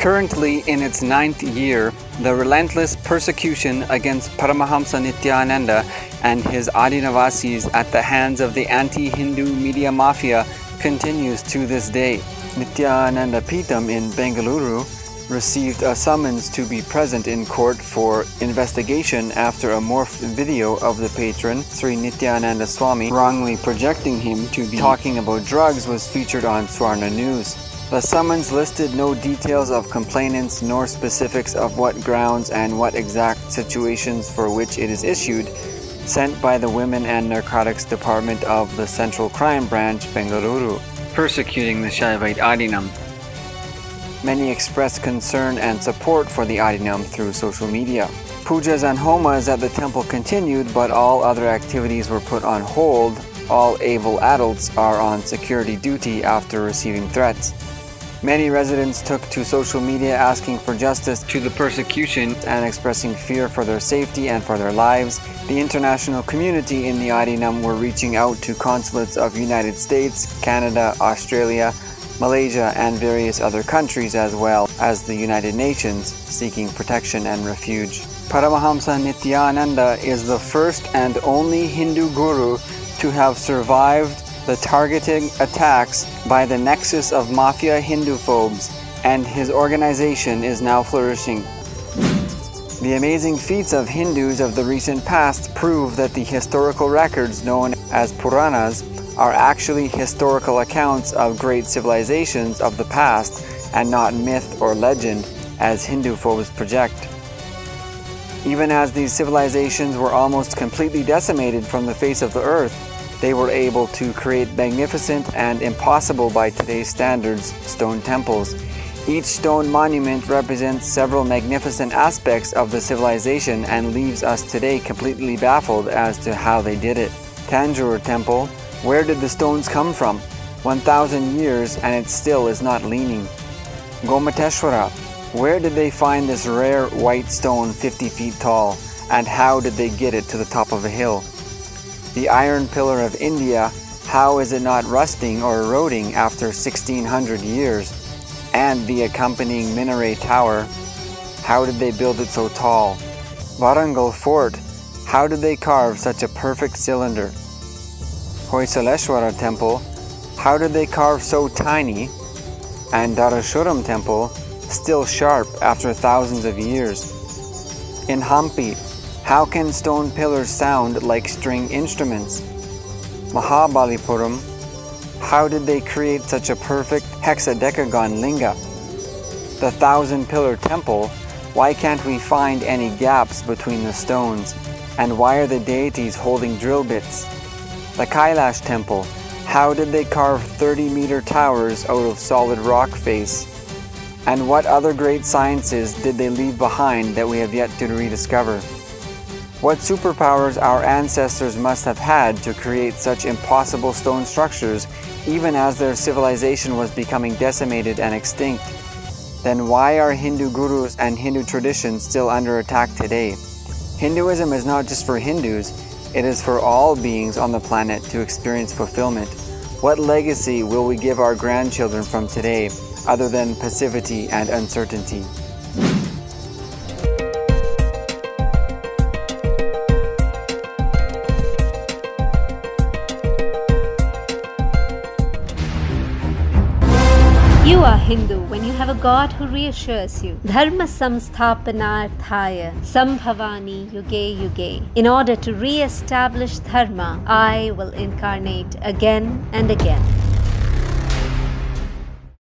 Currently in its 9th year, the relentless persecution against Paramahamsa Nithyananda and his aadheenavasis at the hands of the anti-Hindu media mafia continues to this day. Nithyananda Peetham in Bengaluru received a summons to be present in court for investigation after a morphed video of the patron, Sri Nithyananda Swami, wrongly projecting him to be talking about drugs was featured on Swarna News. The summons listed no details of complainants nor specifics of what grounds and what exact situations for which it is issued, sent by the Women and Narcotics Department of the Central Crime Branch, Bengaluru, persecuting the Shaivite Aadheenam. Many expressed concern and support for the Aadheenam through social media. Pujas and homas at the temple continued, but all other activities were put on hold. All able adults are on security duty after receiving threats. Many residents took to social media asking for justice to the persecution and expressing fear for their safety and for their lives. The international community in the Aadheenam were reaching out to consulates of United States, Canada, Australia, Malaysia, and various other countries, as well as the United Nations, seeking protection and refuge. Paramahamsa Nithyananda is the first and only Hindu guru to have survived the targeted attacks by the nexus of mafia hinduphobes, and his organization is now flourishing. The amazing feats of Hindus of the recent past prove that the historical records known as puranas are actually historical accounts of great civilizations of the past and not myth or legend as hinduphobes project. Even as these civilizations were almost completely decimated from the face of the earth, they were able to create magnificent and impossible by today's standards stone temples. Each stone monument represents several magnificent aspects of the civilization and leaves us today completely baffled as to how they did it. Tanjore Temple, where did the stones come from? 1,000 years and it still is not leaning. Gomateshwara, where did they find this rare white stone 50 feet tall, and how did they get it to the top of a hill? The Iron Pillar of India, how is it not rusting or eroding after 1600 years? And the accompanying minaret tower, how did they build it so tall? Warangal Fort, how did they carve such a perfect cylinder? Hoysaleshwara Temple, how did they carve so tiny? And Dharashuram Temple, still sharp after thousands of years. In Hampi, how can stone pillars sound like string instruments? Mahabalipuram, how did they create such a perfect hexadecagon linga? The 1,000-pillar temple, why can't we find any gaps between the stones? And why are the deities holding drill bits? The Kailash temple, how did they carve 30-meter towers out of solid rock face? And what other great sciences did they leave behind that we have yet to rediscover? What superpowers our ancestors must have had to create such impossible stone structures, even as their civilization was becoming decimated and extinct? Then why are Hindu gurus and Hindu traditions still under attack today? Hinduism is not just for Hindus, it is for all beings on the planet to experience fulfillment. What legacy will we give our grandchildren from today, other than passivity and uncertainty? You are Hindu when you have a God who reassures you. Dharma samsthapanarthaya sambhavani yuge yuge. In order to re-establish dharma, I will incarnate again and again.